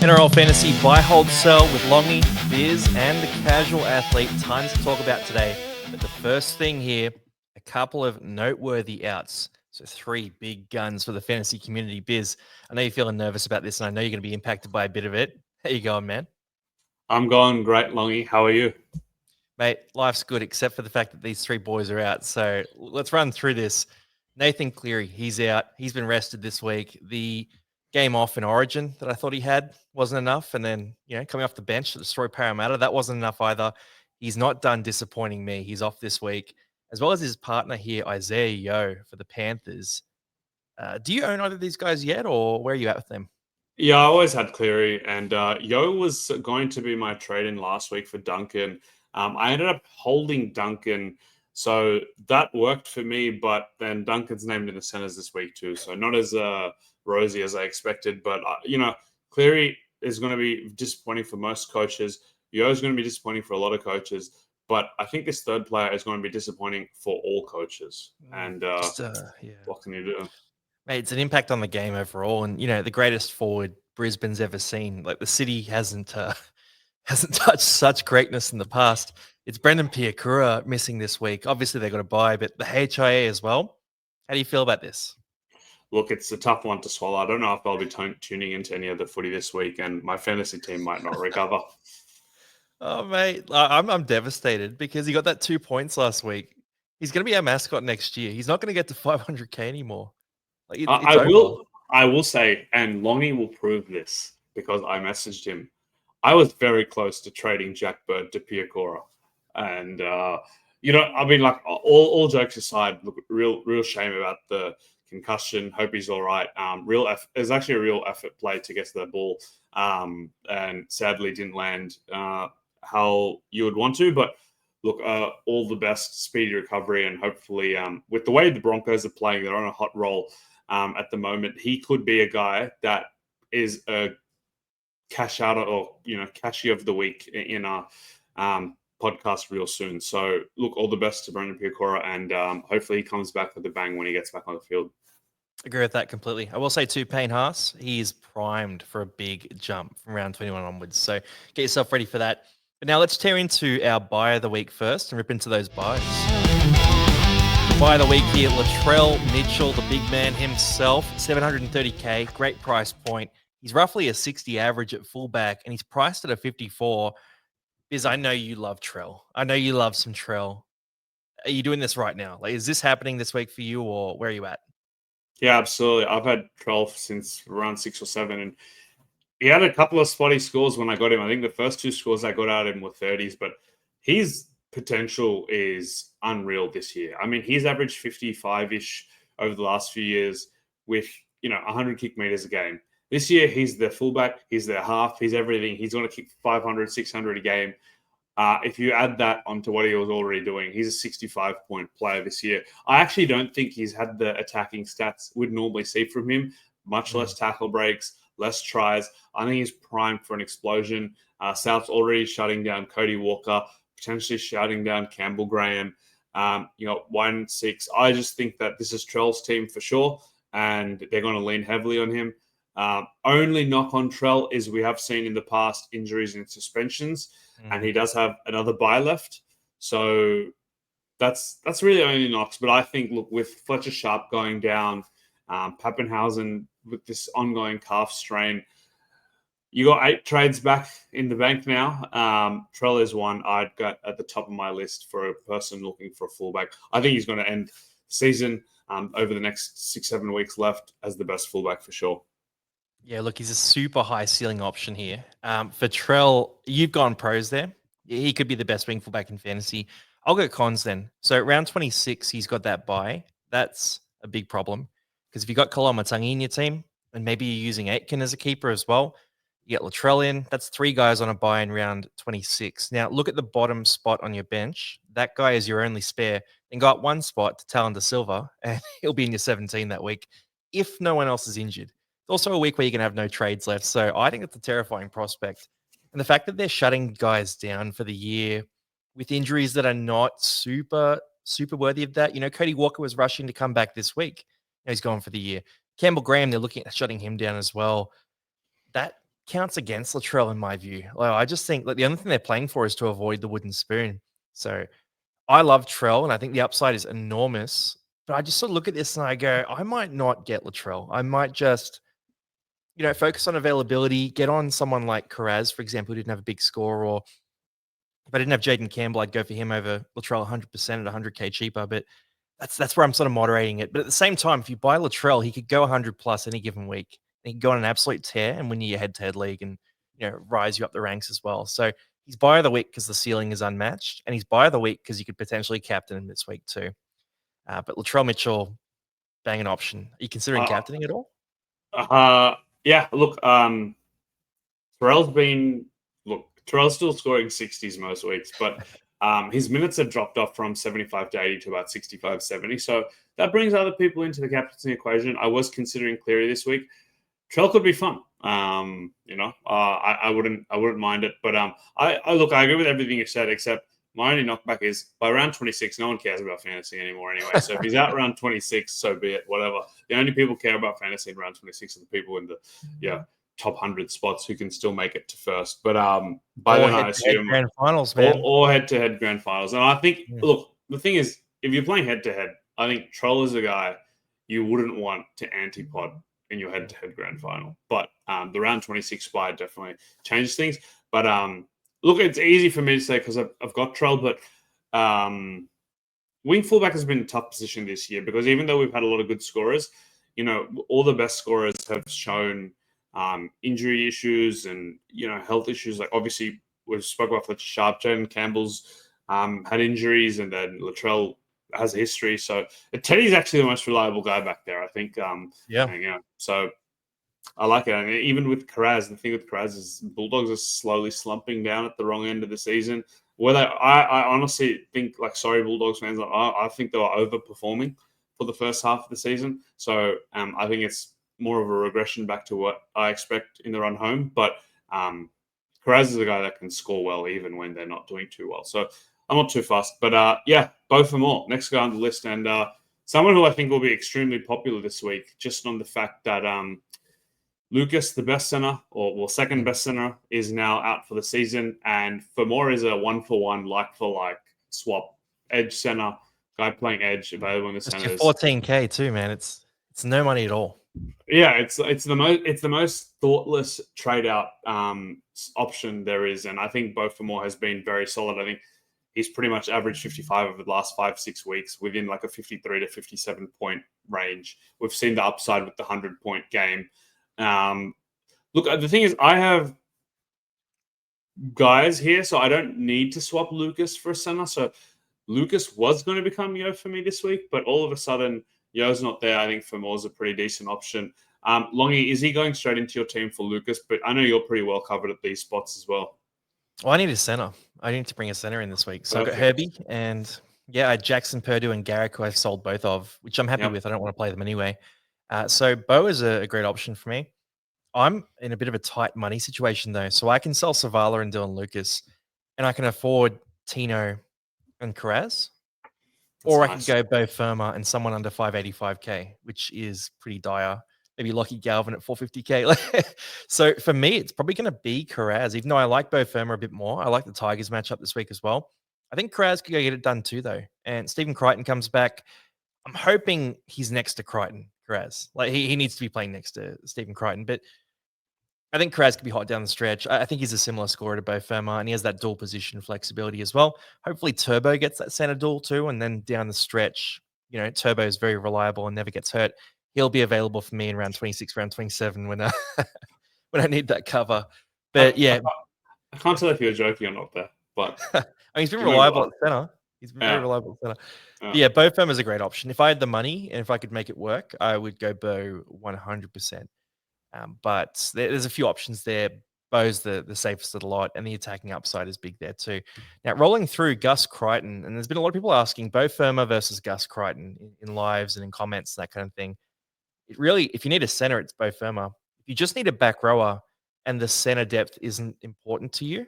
NRL Fantasy buy, hold, sell with Longy, Biz, and the casual athlete. Tons to talk about today. But the first thing here, a couple of noteworthy outs. So 3 big guns for the fantasy community. Biz, I know you're feeling nervous about this, and I know you're going to be impacted by a bit of it. How you going, man? I'm going great, Longy. How are you? Mate, life's good, except for the fact that these 3 boys are out. So let's run through this. Nathan Cleary, he's out. He's been rested this week. The game off in Origin that I thought he had wasn't enough. And then, coming off the bench to destroy Parramatta, that wasn't enough either. He's not done disappointing me. He's off this week, as well as his partner here, Isaiah Yeo, for the Panthers. Do you own either of these guys yet, or where are you at with them? Yeah, I always had Cleary, and Yo was going to be my trade-in last week for Duncan. I ended up holding Duncan, so that worked for me, but then Duncan's named in the centers this week too, so not as rosy as I expected, but, Cleary is going to be disappointing for most coaches. Yo is going to be disappointing for a lot of coaches, but I think this third player is going to be disappointing for all coaches, and Yeah. what can you do? Mate, it's an impact on the game overall, and the greatest forward Brisbane's ever seen. Like the city hasn't hasn't touched such greatness in the past. It's Brendan Piakura missing this week. Obviously, they got to buy, but the HIA as well. How do you feel about this? Look, it's a tough one to swallow. I don't know if I'll be tuning into any of the footy this week, and my fantasy team might not recover. Oh, mate, I'm devastated because he got that 2 points last week. He's going to be our mascot next year. He's not going to get to 500k anymore. Like it's I over. will say, and Longy will prove this because I messaged him. I was very close to trading Jack Bird to Piakura, and I mean, like all jokes aside, look, real shame about the concussion. Hope he's all right. There's actually a real effort play to get to the ball, and sadly didn't land how you would want to. But look, all the best, speedy recovery, and hopefully, with the way the Broncos are playing, they're on a hot roll at the moment. He could be a guy that is a cash out or cashy of the week in our podcast real soon. So look, all the best to Brendan Piakura, and hopefully he comes back with a bang when he gets back on the field. Agree with that completely. I will say too, Payne Haas, he is primed for a big jump from round 21 onwards. So get yourself ready for that. But now let's tear into our buy of the week first and rip into those buys. Buy of the week here, Latrell Mitchell, the big man himself, 730k, great price point. He's roughly a 60 average at fullback, and he's priced at a 54. Biz, I know you love Trell. I know you love some Trell. Are you doing this right now? Like, is this happening this week for you, or where are you at? Yeah, absolutely. I've had 12 since around 6 or 7, and he had a couple of spotty scores when I got him. I think the first 2 scores I got out of him were 30s, but his potential is unreal this year. I mean, he's averaged 55-ish over the last few years with, 100 kick meters a game. This year, he's their fullback, he's their half, he's everything. He's going to kick 500, 600 a game. If you add that onto what he was already doing, he's a 65-point player this year. I actually don't think he's had the attacking stats we'd normally see from him, much less tackle breaks, less tries. I think he's primed for an explosion. South's already shutting down Cody Walker, potentially shutting down Campbell Graham. 1-6. I just think that this is Trell's team for sure, and they're going to lean heavily on him. Only knock on Trell is we have seen in the past injuries and suspensions, and he does have another bye left. So that's really only knocks. But I think, look, with Fletcher Sharp going down, Pappenhausen with this ongoing calf strain, you got 8 trades back in the bank now. Trell is one I'd got at the top of my list for a person looking for a fullback. I think he's going to end the season over the next 6-7 weeks left as the best fullback for sure. Yeah, look, he's a super high ceiling option here. For Trell, you've gone pros there. He could be the best wing fullback in fantasy. I'll go cons then. So round 26, he's got that bye. That's a big problem because if you've got Koloamatangi in your team and maybe you're using Aitken as a keeper as well, you get Latrell in. That's 3 guys on a bye in round 26. Now, look at the bottom spot on your bench. That guy is your only spare. And got 1 spot to Talon De Silva, and he'll be in your 17 that week if no one else is injured. Also a week where you're going to have no trades left. So I think it's a terrifying prospect. And the fact that they're shutting guys down for the year with injuries that are not super worthy of that. Cody Walker was rushing to come back this week. Now he's gone for the year. Campbell Graham, they're looking at shutting him down as well. That counts against Latrell in my view. Like, I just think the only thing they're playing for is to avoid the wooden spoon. So I love Trell, and I think the upside is enormous. But I just sort of look at this and I go, I might not get Latrell. I might just, focus on availability, get on someone like Karaz, for example, who didn't have a big score, or if I didn't have Jaden Campbell, I'd go for him over Latrell 100% at 100K cheaper. But that's where I'm sort of moderating it. But at the same time, if you buy Latrell, he could go 100 plus any given week. He could go on an absolute tear and win you your head-to-head league and rise you up the ranks as well. So he's buy of the week because the ceiling is unmatched, and he's buy of the week because you could potentially captain him this week too. But Latrell Mitchell, bang an option. Are you considering captaining at all? Yeah. Look, Terrell's still scoring 60s most weeks, but his minutes have dropped off from 75 to 80 to about 65, 70. So that brings other people into the captaincy equation. I was considering Cleary this week. Trell could be fun. I wouldn't mind it. But I agree with everything you said, except my only knockback is by round 26, no one cares about fantasy anymore anyway. So if he's out round 26, so be it, whatever. The only people care about fantasy in round 26 are the people in the top 100 spots who can still make it to first. But by then I assume grand finals, man. Or head-to-head grand finals. And I think, look, the thing is, if you're playing head-to-head, I think Troll is a guy you wouldn't want to anti-pod in your head-to-head grand final. But the round 26 spy definitely changes things. But look, it's easy for me to say because I've got Troll, but wing fullback has been a tough position this year because even though we've had a lot of good scorers, all the best scorers have shown injury issues and health issues. Like obviously we've spoken about Fletcher Sharp, Jaden Campbell's had injuries, and then Latrell has a history. So Teddy's actually the most reliable guy back there, I think. So I like it. And even with Karaz, the thing with Karaz is Bulldogs are slowly slumping down at the wrong end of the season. I honestly think, sorry, Bulldogs fans, I think they were overperforming for the first half of the season. So I think it's more of a regression back to what I expect in the run home. But Karaz is a guy that can score well even when they're not doing too well. So I'm not too fussed. But both for more. Next guy on the list. And someone who I think will be extremely popular this week, just on the fact that Lucas, the best center, second best center, is now out for the season. And Fermor is a 1-for-1, like-for-like swap. Edge center, guy playing edge, available in the centers. 14K too, man. It's no money at all. Yeah, it's the most thoughtless trade out option there is, and I think Beau Fermor has been very solid. I think he's pretty much averaged 55 over the last 5-6 weeks within like a 53 to 57 point range. We've seen the upside with the 100-point game. Look, the thing is, I have guys here, so I don't need to swap Lucas for a center. So Lucas was going to become Yo for me this week, but all of a sudden Yo's not there. I think Fermor's a pretty decent option. Longy, is he going straight into your team for Lucas? But I know you're pretty well covered at these spots as well. Well, I need a center. I need to bring a center in this week. So I've got Herbie and I had Jackson Purdue and Garrick, who I've sold both of, which I'm happy with. I don't want to play them anyway. So Beau is a great option for me. I'm in a bit of a tight money situation though. So I can sell Savala and Dylan Lucas, and I can afford Tino and Karaz. Or nice. I could go Beau Fermor and someone under 585K, which is pretty dire. Maybe Lockie Galvin at 450K. So for me, it's probably going to be Karaz, even though I like Beau Fermor a bit more. I like the Tigers matchup this week as well. I think Karaz could go get it done too, though. And Stephen Crichton comes back. I'm hoping he's next to Crichton, Karaz. Like he needs to be playing next to Stephen Crichton. But I think Karaz could be hot down the stretch. I think he's a similar scorer to Beau Fermor, and he has that dual position flexibility as well. Hopefully Turbo gets that center dual too, and then down the stretch, Turbo is very reliable and never gets hurt. He'll be available for me in round 26, round 27 when when I need that cover. But I can't tell if you're joking or not there. But I mean, he's been reliable at center. He's been very reliable at center. Yeah, Beau Fermor is a great option. If I had the money and if I could make it work, I would go Beau 100%. But there's a few options there. Beau's the safest of the lot, and the attacking upside is big there too. Now, rolling through Gus Crichton, and there's been a lot of people asking Beau Fermor versus Gus Crichton in lives and in comments, that kind of thing. It really, if you need a center, it's Beau Fermor. If you just need a back rower and the center depth isn't important to you,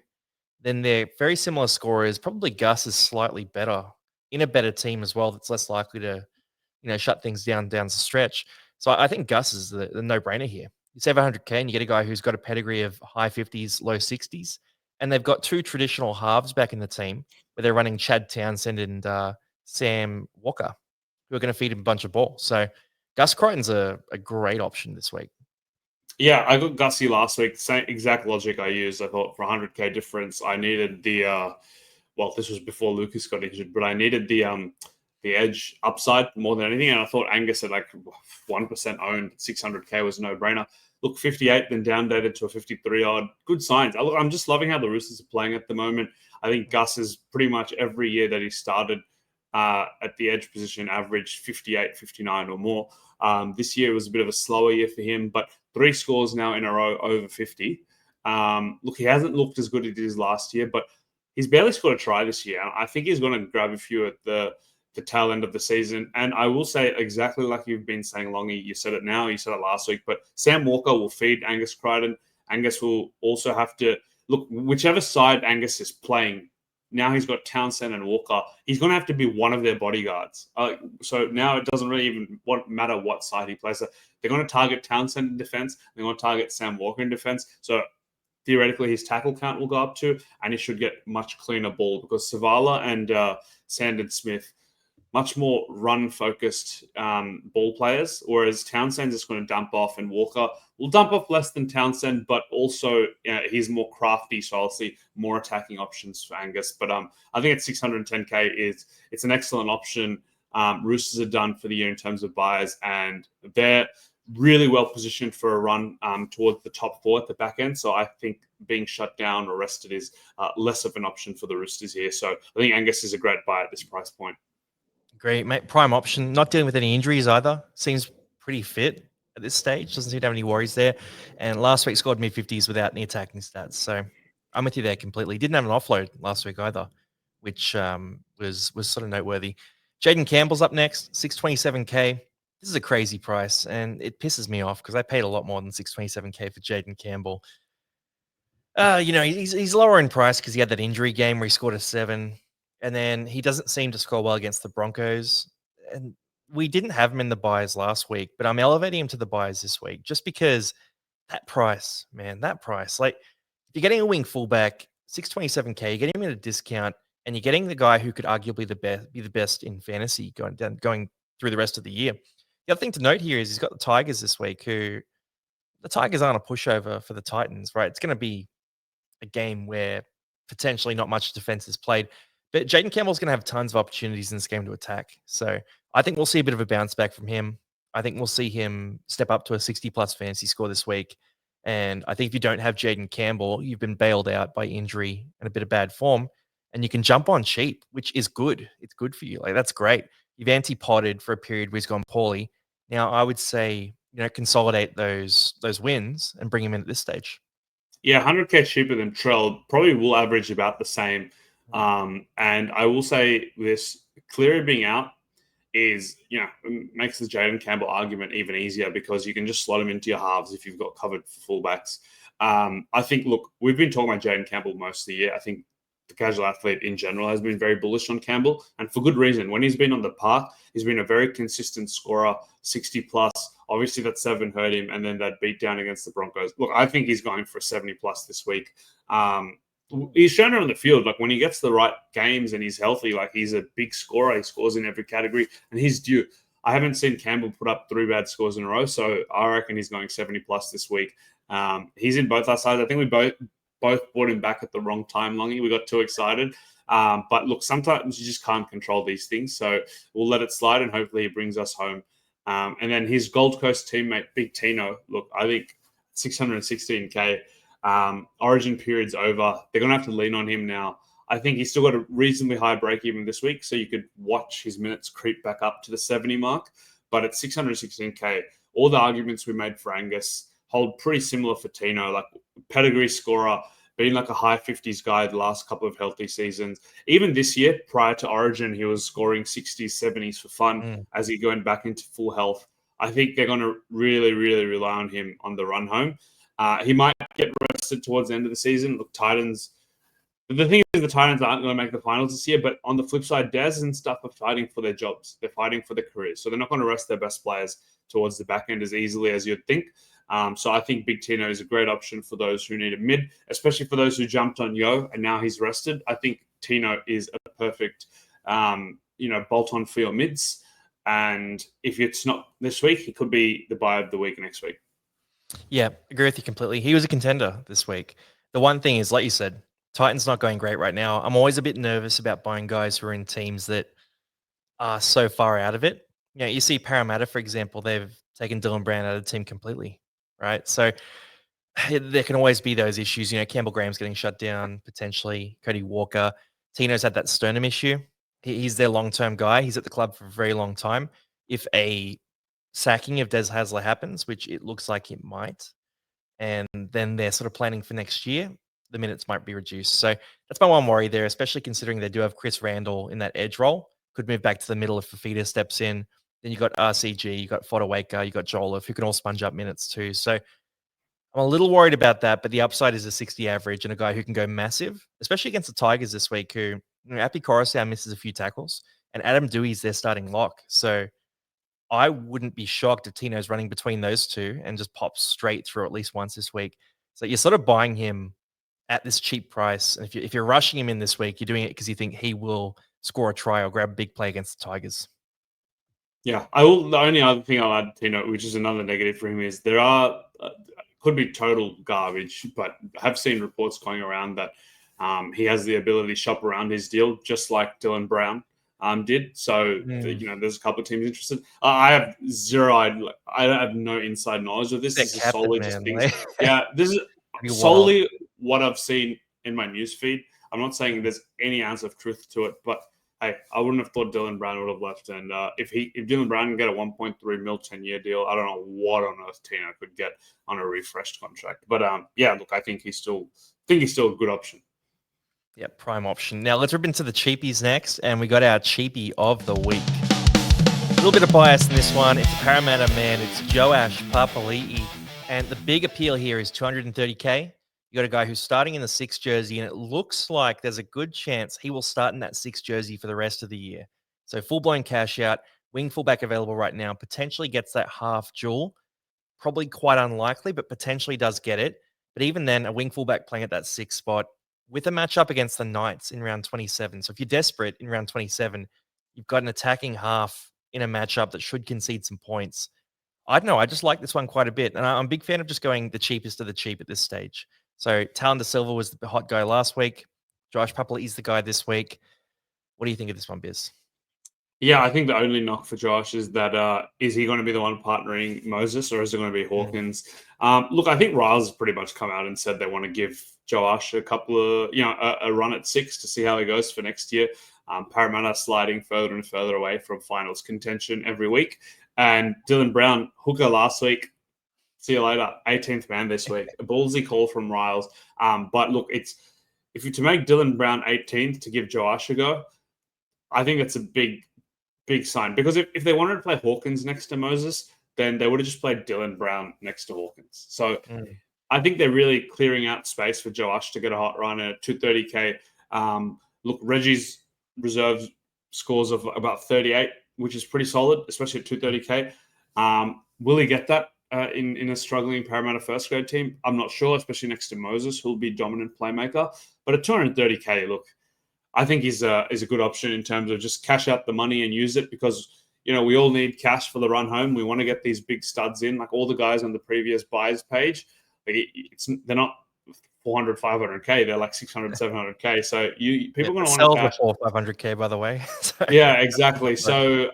then they're very similar scorers. Probably Gus is slightly better in a better team as well. That's less likely to, shut things down the stretch. So I think Gus is the no-brainer here. You save 100K and you get a guy who's got a pedigree of high 50s, low 60s. And they've got two traditional halves back in the team where they're running Chad Townsend and Sam Walker, who are going to feed him a bunch of ball. So Gus Crichton's a great option this week. Yeah, I got Gussie last week. Same exact logic I used. I thought for 100K difference, I needed the well, this was before Lucas got injured, but I needed the edge upside more than anything. And I thought Angus at like 1% owned 600K was a no-brainer. Look, 58, then downdated to a 53 odd. Good signs. I'm just loving how the Roosters are playing at the moment. I think Gus is pretty much every year that he started at the edge position averaged 58, 59 or more. This year was a bit of a slower year for him, but 3 scores now in a row over 50. Look, he hasn't looked as good as he did last year, but he's barely scored a try this year. I think he's going to grab a few at the tail end of the season. And I will say exactly like you've been saying, Longy, you said it now, you said it last week, but Sam Walker will feed Angus Crichton. Angus will also have to look, whichever side Angus is playing, now he's got Townsend and Walker. He's going to have to be one of their bodyguards. So now it doesn't really even matter what side he plays. They're going to target Townsend in defense. They're going to target Sam Walker in defense. So theoretically, his tackle count will go up too, and he should get much cleaner ball because Savala and Sandon Smith, much more run-focused ball players, whereas Townsend's just going to dump off, and Walker will dump off less than Townsend, but also he's more crafty, so I'll see more attacking options for Angus. But I think at 610K, it's an excellent option. Roosters are done for the year in terms of buyers, and they're really well positioned for a run towards the top 4 at the back end. So I think being shut down or rested is less of an option for the Roosters here. So I think Angus is a great buy at this price point. Great, mate. Prime option. Not dealing with any injuries either. Seems pretty fit at this stage. Doesn't seem to have any worries there. And last week scored mid-50s without any attacking stats. So I'm with you there completely. Didn't have an offload last week either, which was sort of noteworthy. Jaden Campbell's up next, 627K. This is a crazy price, and it pisses me off because I paid a lot more than 627K for Jaden Campbell. He's lower in price because he had that injury game where he scored a 7. And then he doesn't seem to score well against the Broncos. And we didn't have him in the buys last week, but I'm elevating him to the buys this week just because that price, man, that price. Like, if you're getting a wing fullback, 627K, you're getting him at a discount, and you're getting the guy who could arguably be the best in fantasy going through the rest of the year. The other thing to note here is he's got the Tigers this week, who the Tigers aren't a pushover for the Titans, right? It's going to be a game where potentially not much defense is played. But Jaden Campbell's going to have tons of opportunities in this game to attack. So I think we'll see a bit of a bounce back from him. I think we'll see him step up to a 60-plus fantasy score this week. And I think if you don't have Jaden Campbell, you've been bailed out by injury and a bit of bad form, and you can jump on cheap, which is good. It's good for you. Like, that's great. You've anti-potted for a period where he's gone poorly. Now, I would say, consolidate those wins and bring him in at this stage. Yeah, 100K cheaper than Trell. Probably will average about the same. And I will say this, Cleary being out is, makes the Jaden Campbell argument even easier because you can just slot him into your halves if you've got covered for fullbacks. I think, look, we've been talking about Jaden Campbell most of the year. I think the casual athlete in general has been very bullish on Campbell, and for good reason. When he's been on the park, he's been a very consistent scorer, 60+. Obviously, that 7 hurt him, and then that beat down against the Broncos. Look, I think he's going for a 70+ this week. He's shown it on the field. Like, when he gets the right games and he's healthy, like, he's a big scorer. He scores in every category, and he's due. I haven't seen Campbell put up 3 bad scores in a row, so I reckon he's going 70+ this week. He's in both our sides. I think we both brought him back at the wrong time, Longy. We got too excited. But look, sometimes you just can't control these things, so we'll let it slide, and hopefully he brings us home. And then his Gold Coast teammate, Big Tino, look, I think 616K. Origin period's over. They're going to have to lean on him now. I think he's still got a reasonably high break even this week, so you could watch his minutes creep back up to the 70 mark. But at 616K, all the arguments we made for Angus hold pretty similar for Tino, like pedigree scorer, being like a high 50s guy the last couple of healthy seasons. Even this year, prior to Origin, he was scoring 60s, 70s for fun as he going back into full health. I think they're going to really, really rely on him on the run home. He might get rested towards the end of the season. Look, Titans. The thing is, the Titans aren't going to make the finals this year, but on the flip side, Dez and stuff are fighting for their jobs. They're fighting for their careers. So they're not going to rest their best players towards the back end as easily as you'd think. So I think Big Tino is a great option for those who need a mid, especially for those who jumped on Yo and now he's rested. I think Tino is a perfect, bolt-on for your mids. And if it's not this week, he could be the buy of the week next week. Yeah, agree with you completely. He was a contender this week. The one thing is, like you said, Titans not going great right now. I'm always a bit nervous about buying guys who are in teams that are so far out of it. You see Parramatta, for example, they've taken Dylan Brown out of the team completely, right? So there can always be those issues. Campbell Graham's getting shut down, potentially. Cody Walker. Tino's had that sternum issue. He's their long-term guy. He's at the club for a very long time. If a sacking of Des Hasler happens, which it looks like it might, and then they're sort of planning for next year, the minutes might be reduced. So that's my one worry there, especially considering they do have Chris Randall in that edge role. Could move back to the middle if Fafita steps in. Then you got RCG, you got Fodawaker, you got Joel, who can all sponge up minutes too. So I'm a little worried about that, but the upside is a 60 average and a guy who can go massive, especially against the Tigers this week, who Appy Coruscant misses a few tackles, and Adam Dewey's their starting lock. So I wouldn't be shocked if Tino's running between those two and just pops straight through at least once this week. So you're sort of buying him at this cheap price. And if you're rushing him in this week, you're doing it because you think he will score a try or grab a big play against the Tigers. Yeah, I will. The only other thing I'll add, Tino, which is another negative for him, is there are could be total garbage, but I've seen reports going around that he has the ability to shop around his deal, just like Dylan Brown did. So there's a couple of teams interested. I have zero. I have no inside knowledge of this. That This is captain, solely man, just things. like- Yeah, this is Pretty solely what I've seen in my newsfeed. I'm not saying there's any ounce of truth to it, but hey, I wouldn't have thought Dylan Brown would have left. And if Dylan Brown can get a 1.3 mil 10-year deal, I don't know what on earth Tino could get on a refreshed contract. But look, I think he's still a good option. Yeah, prime option. Now let's rip into the cheapies next, and we got our cheapie of the week. A little bit of bias in this one. It's a Parramatta man. It's Joash Papali'i, and the big appeal here is 230k. You got a guy who's starting in the 6 jersey, and it looks like there's a good chance he will start in that 6 jersey for the rest of the year. So full-blown cash out, wing fullback available right now, potentially gets that half dual. Probably quite unlikely, but potentially does get it. But even then, a wing fullback playing at that 6 spot with a matchup against the Knights in round 27. So if you're desperate in round 27, you've got an attacking half in a matchup that should concede some points. I don't know. I just like this one quite a bit. And I'm a big fan of just going the cheapest of the cheap at this stage. So Talon De Silva was the hot guy last week. Josh Papali'i is the guy this week. What do you think of this one, Biz? Yeah, I think the only knock for Josh is that is he going to be the one partnering Moses or is it going to be Hawkins? Look, I think Riles has pretty much come out and said they want to give Josh a couple of, a run at 6 to see how he goes for next year. Parramatta sliding further and further away from finals contention every week. And Dylan Brown, hooker last week. See you later. 18th man this week. A ballsy call from Riles. But look, if you're to make Dylan Brown 18th to give Josh a go, I think that's a big sign. Because if they wanted to play Hawkins next to Moses, then they would have just played Dylan Brown next to Hawkins. So I think they're really clearing out space for Josh to get a hot run at 230k. Look, Reggie's reserve scores of about 38, which is pretty solid, especially at 230k. Will he get that in a struggling Parramatta first grade team? I'm not sure, especially next to Moses, who'll be dominant playmaker. But at 230k, look, I think is a good option in terms of just cash out the money and use it because, we all need cash for the run home. We want to get these big studs in, like all the guys on the previous buys page. They're not 400, 500k. They're like 600, 700k. So people are going to want to cash. 500k, by the way. Yeah, exactly. So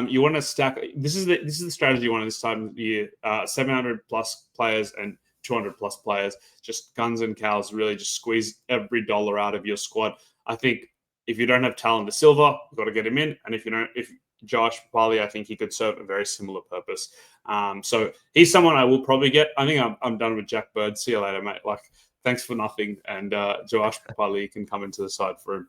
you want to stack. This is the strategy you want at this time of year. 700 plus players and 200 plus players. Just guns and cows. Really, just squeeze every dollar out of your squad. I think if you don't have Talon De Silva, you've got to get him in. And if Josh Papali'i, I think he could serve a very similar purpose. So he's someone I will probably get. I think I'm done with Jack Bird. See you later, mate. Like, thanks for nothing. And Josh Papali'i can come into the side for him.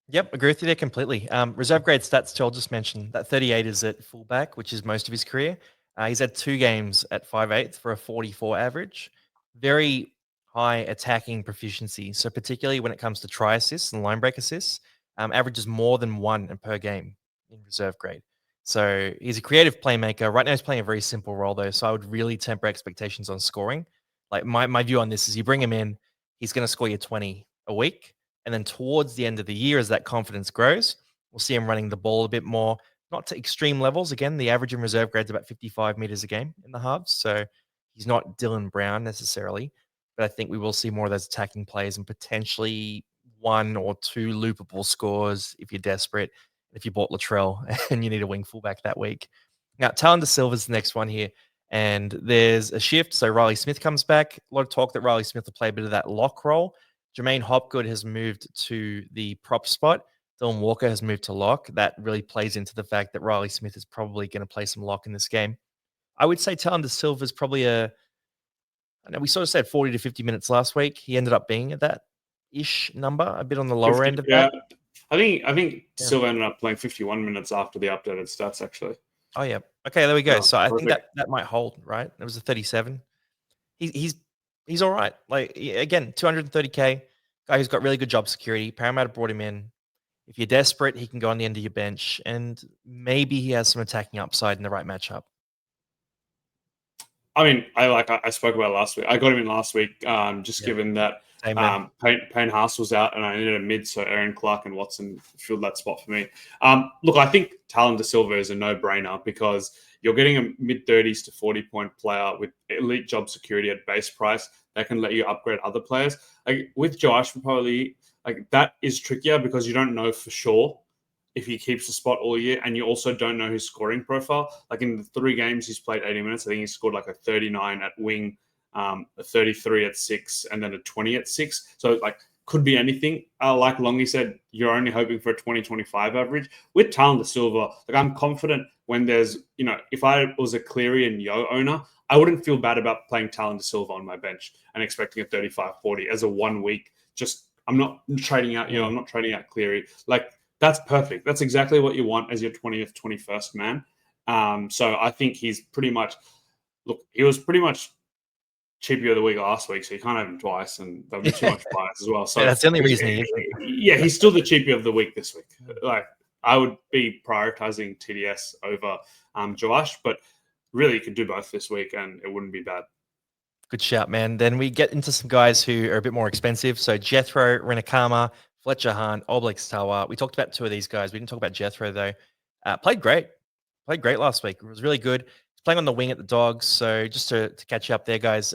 Yep, agree with you there completely. Reserve grade stats, Joel just mentioned that 38 is at fullback, which is most of his career. He's had 2 games at 5'8" for a 44 average. Very high attacking proficiency. So particularly when it comes to try assists and line break assists, averages more than 1 per game in reserve grade. So he's a creative playmaker. Right now, he's playing a very simple role, though. So I would really temper expectations on scoring. Like my view on this is you bring him in, he's going to score you 20 a week. And then towards the end of the year, as that confidence grows, we'll see him running the ball a bit more, not to extreme levels. Again, the average in reserve grade's about 55 meters a game in the halves. So he's not Dylan Brown necessarily. But I think we will see more of those attacking plays and potentially 1 or 2 loopable scores if you're desperate, if you bought Latrell and you need a wing fullback that week. Now, Talon De Silva's the next one here, and there's a shift. So Riley Smith comes back. A lot of talk that Riley Smith will play a bit of that lock role. Jermaine Hopgood has moved to the prop spot. Dylan Walker has moved to lock. That really plays into the fact that Riley Smith is probably going to play some lock in this game. I would say Talon De Silva is probably I know we sort of said 40 to 50 minutes last week. He ended up being at that ish number, a bit on the lower 50, end of yeah. that. I think Silva ended up playing 51 minutes after the updated stats, actually. Oh, yeah. Okay, there we go. Oh, so I perfect. think that might hold, right? It was a 37. He's all right. Like, again, 230K, guy who's got really good job security. Parramatta brought him in. If you're desperate, he can go on the end of your bench, and maybe he has some attacking upside in the right matchup. I mean, I spoke about it last week. I got him in last week, given that Payne Haas was out and I needed a mid, so Aaron Clark and Watson filled that spot for me. Look, I think Talon De Silva is a no-brainer because you're getting a mid-30s to 40-point player with elite job security at base price that can let you upgrade other players. Like with Josh, probably like that is trickier because you don't know for sure if he keeps the spot all year, and you also don't know his scoring profile. Like in the 3 games he's played 80 minutes, I think he scored like a 39 at wing, a 33 at 6, and then a 20 at 6. So like could be anything. Like Longy said, you're only hoping for a 20-25 average. With Talon De Silva, like I'm confident when there's, if I was a Cleary and Yo owner, I wouldn't feel bad about playing Talon De Silva on my bench and expecting a 35-40 as a 1 week. Just I'm not trading out, I'm not trading out Cleary. Like that's perfect. That's exactly what you want as your 20th, 21st man. So I think he's pretty much, he was pretty much cheapie of the week last week, so you can't have him twice, and there'll be too much bias as well. So yeah, that's the only reason he is. Yeah, he's still the cheapie of the week this week. Like I would be prioritizing TDS over Joash, but really you could do both this week, and it wouldn't be bad. Good shout, man. Then we get into some guys who are a bit more expensive. So Jethro, Renakama, Fletcher Hunt, Oblix Tawa. We talked about 2 of these guys. We didn't talk about Jethro, though. Played great last week. It was really good. He's playing on the wing at the Dogs. So just to catch you up there, guys,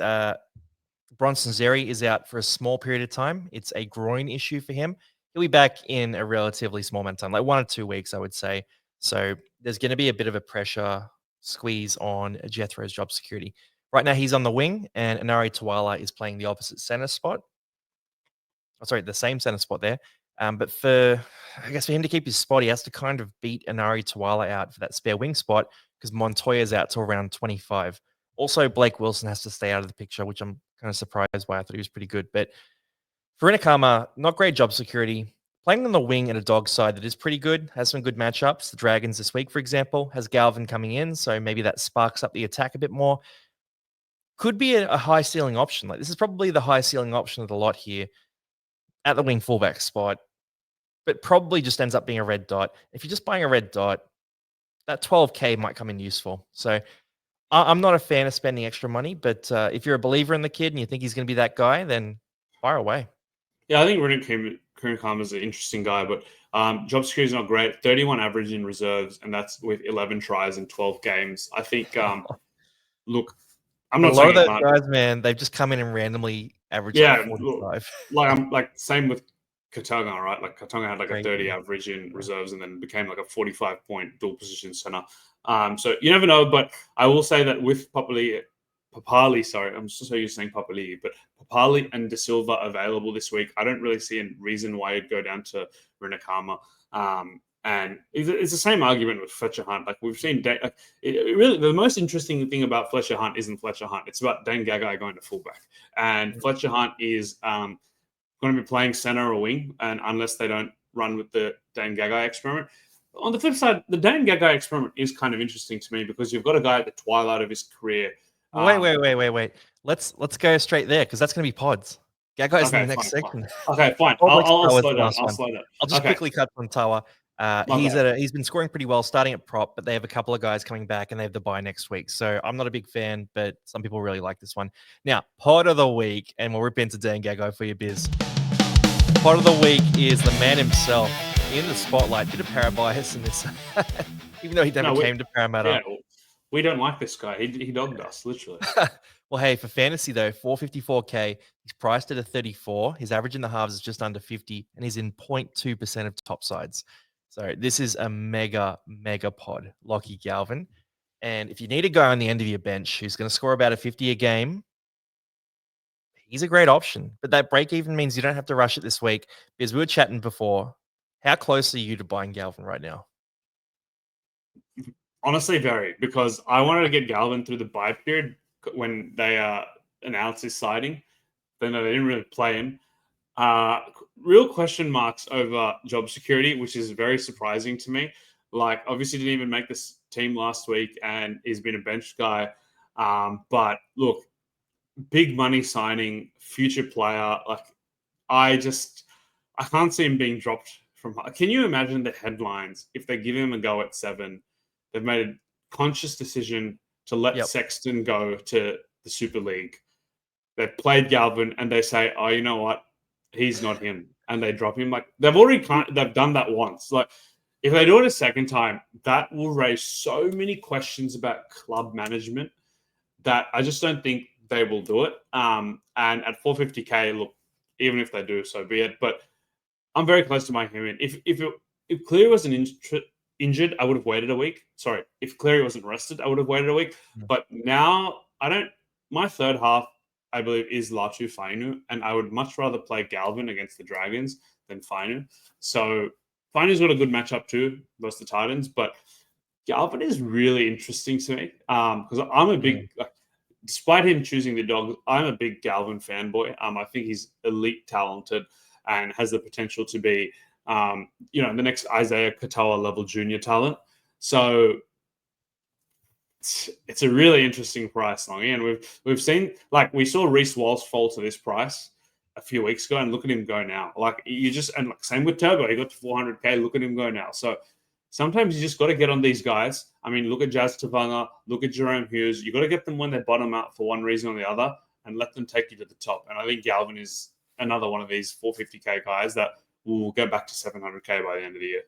Bronson Xerri is out for a small period of time. It's a groin issue for him. He'll be back in a relatively small amount of time, like 1 or 2 weeks, I would say. So there's going to be a bit of a pressure squeeze on Jethro's job security. Right now, he's on the wing, and Anari Tawala is playing the opposite center spot. Oh, sorry, the same center spot there. But for him to keep his spot, he has to kind of beat Anari Tawala out for that spare wing spot because Montoya's out till around 25. Also, Blake Wilson has to stay out of the picture, which I'm kind of surprised by. I thought he was pretty good. But for Renakama, not great job security. Playing on the wing at a Dog side that is pretty good, has some good matchups. The Dragons this week, for example, has Galvin coming in, so maybe that sparks up the attack a bit more. Could be a high ceiling option. Like this is probably the high ceiling option of the lot here at the wing fullback spot, but probably just ends up being a red dot. If you're just buying a red dot, that 12K might come in useful. So I'm not a fan of spending extra money, but if you're a believer in the kid and you think he's going to be that guy, then fire away. Yeah, I think Renakama is an interesting guy, but job security is not great. 31 average in reserves, and that's with 11 tries in 12 games. I think, look, I'm not saying a lot of those guys, man, they've just come in and randomly averaged like 45. I'm same with Katonga, right? Like Katonga had like a 30 average in reserves and then became like a 45-point dual position center. So you never know, but I will say that with Papali, sorry, I'm so used to saying Papali, but Papali and De Silva available this week. I don't really see a reason why you'd go down to Renakama. And it's the same argument with Fletcher Hunt. Like we've seen, really the most interesting thing about Fletcher Hunt isn't Fletcher Hunt. It's about Dane Gagai going to fullback. And Fletcher Hunt is going to be playing center or wing, and unless they don't run with the Dane Gagai experiment. On the flip side, the Dane Gagai experiment is kind of interesting to me because you've got a guy at the twilight of his career. Wait. Let's go straight there because that's going to be pods. Gagai's in the next section. Okay, fine. I'll slow down. I'll just quickly cut on Tawa. He's been scoring pretty well starting at prop, but they have a couple of guys coming back and they have the bye next week. So I'm not a big fan, but some people really like this one. Now, pod of the week, and we'll rip into Dan Gago for your biz. Pod of the week is the man himself in the spotlight. Bit of parabias in this, even though he never came to Parramatta. Yeah, we don't like this guy. He dogged us, literally. Well, hey, for fantasy though, 454K, he's priced at a 34. His average in the halves is just under 50, and he's in 0.2% of top sides. So this is a mega pod, Lockie Galvin. And if you need a guy on the end of your bench who's going to score about a 50 a game, he's a great option. But that break even means you don't have to rush it this week, because we were chatting before. How close are you to buying Galvin right now? Honestly, very, because I wanted to get Galvin through the bye period when they announced his sighting. Then they didn't really play him. Real question marks over job security, which is very surprising to me. Like, obviously didn't even make this team last week and he's been a bench guy. But look, big money signing, future player. Like, I can't see him being dropped from. Can you imagine the headlines if they give him a go at 7? They've made a conscious decision to let Sexton go to the Super League. They've played Galvin and they say, oh, you know what? He's not him. And they drop him. Like, they've done that once. Like, if they do it a second time, that will raise so many questions about club management that I just don't think they will do it. And at 450K, look, even if they do, so be it. But I'm very close to buying him in. If Cleary wasn't injured, I would have waited a week. Sorry, if Cleary wasn't rested, I would have waited a week. But now my third half, I believe, is Latu Fainu, and I would much rather play Galvin against the Dragons than Fainu. So Fainu's got a good matchup too versus the Titans, but Galvin is really interesting to me because I'm a big, despite him choosing the Dogs, I'm a big Galvin fanboy. I think he's elite talented and has the potential to be, the next Isaiah Katoa level junior talent. So it's a really interesting price, Longy, and we've seen, like, we saw Reece Walsh fall to this price a few weeks ago, and look at him go now. Like, same with Turbo, he got to 400K. Look at him go now. So sometimes you just got to get on these guys. I mean, look at Jazz Tavanga, look at Jerome Hughes. You got to get them when they bottom out for one reason or the other, and let them take you to the top. And I think Galvin is another one of these 450K guys that will go back to 700K by the end of the year.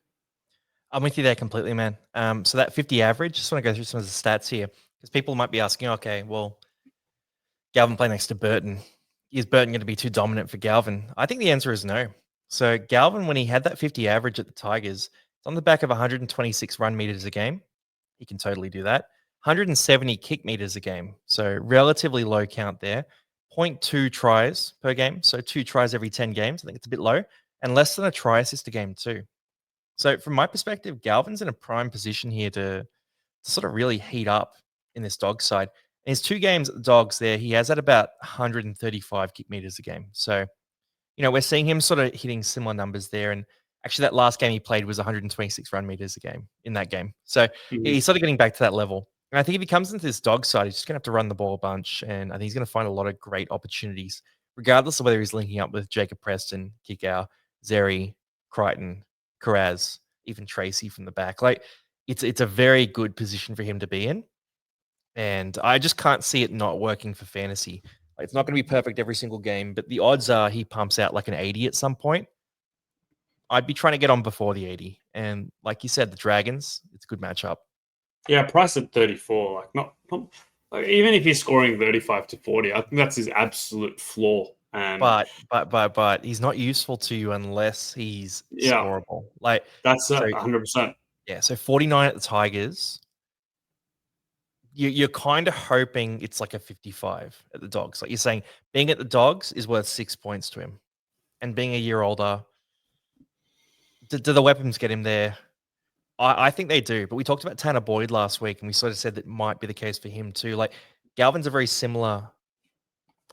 I'm with you there completely, man. So that 50 average, just want to go through some of the stats here, because people might be asking, okay, well, Galvin playing next to Burton. Is Burton going to be too dominant for Galvin? I think the answer is no. So Galvin, when he had that 50 average at the Tigers, it's on the back of 126 run meters a game. He can totally do that. 170 kick meters a game. So relatively low count there. 0.2 tries per game. So 2 tries every 10 games. I think it's a bit low. And less than a try assist a game too. So from my perspective, Galvin's in a prime position here to sort of really heat up in this dog side. In his 2 games at the Dogs there, he has at about 135 kick meters a game. So, we're seeing him sort of hitting similar numbers there. And actually that last game he played was 126 run meters a game in that game. So he's sort of getting back to that level. And I think if he comes into this Dog side, he's just going to have to run the ball a bunch. And I think he's going to find a lot of great opportunities, regardless of whether he's linking up with Jacob Preston, Kikau, Zeri, Crichton, Karaz, even Tracy from the back. Like, it's a very good position for him to be in. And I just can't see it not working for fantasy. Like, it's not going to be perfect every single game, but the odds are he pumps out like an 80 at some point. I'd be trying to get on before the 80. And like you said, the Dragons, it's a good matchup. Yeah, price at 34. Like even if he's scoring 35 to 40, I think that's his absolute floor. And but he's not useful to you unless he's scoreable. Like, that's 100%. Yeah, so 49 at the Tigers. You're kind of hoping it's like a 55 at the Dogs. Like, you're saying being at the Dogs is worth 6 points to him. And being a year older, do the weapons get him there? I think they do. But we talked about Tanner Boyd last week, and we sort of said that might be the case for him too. Like, Galvin's a very similar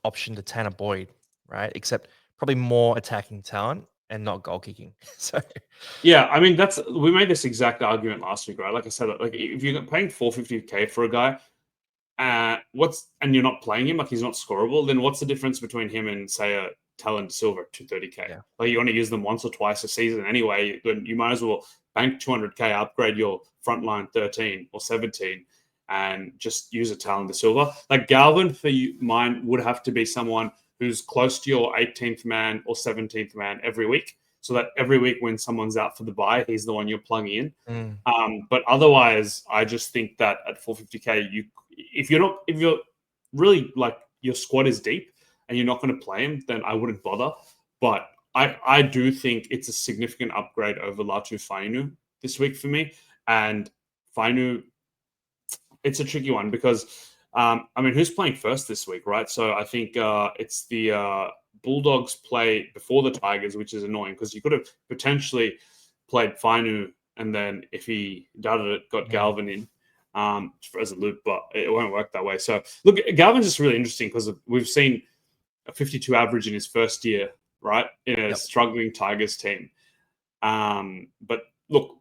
option to Tanner Boyd, right? Except probably more attacking talent and not goal kicking. So yeah, I mean, we made this exact argument last week, right? Like I said, like if you're paying 450K for a guy, and you're not playing him, like he's not scoreable, then what's the difference between him and, say, a Talon Silver at 230K? Yeah. Like, you want to use them once or twice a season anyway, then you might as well bank 200K, upgrade your front line 13 or 17, and just use a Talon de Silva. Like Galvin for mine would have to be someone who's close to your 18th man or 17th man every week, so that every week when someone's out for the bye, he's the one you're plugging in. But otherwise, I just think that at 450K, if you're really like your squad is deep and you're not going to play him, then I wouldn't bother. But I do think it's a significant upgrade over Latu Fainu this week for me. And Fainu, it's a tricky one because, who's playing first this week, right? So I think it's the Bulldogs play before the Tigers, which is annoying because you could have potentially played Fainu and then if he did it, got Galvin in as a loop, but it won't work that way. So look, Galvin's just really interesting because we've seen a 52 average in his first year, right, in a struggling Tigers team. But look,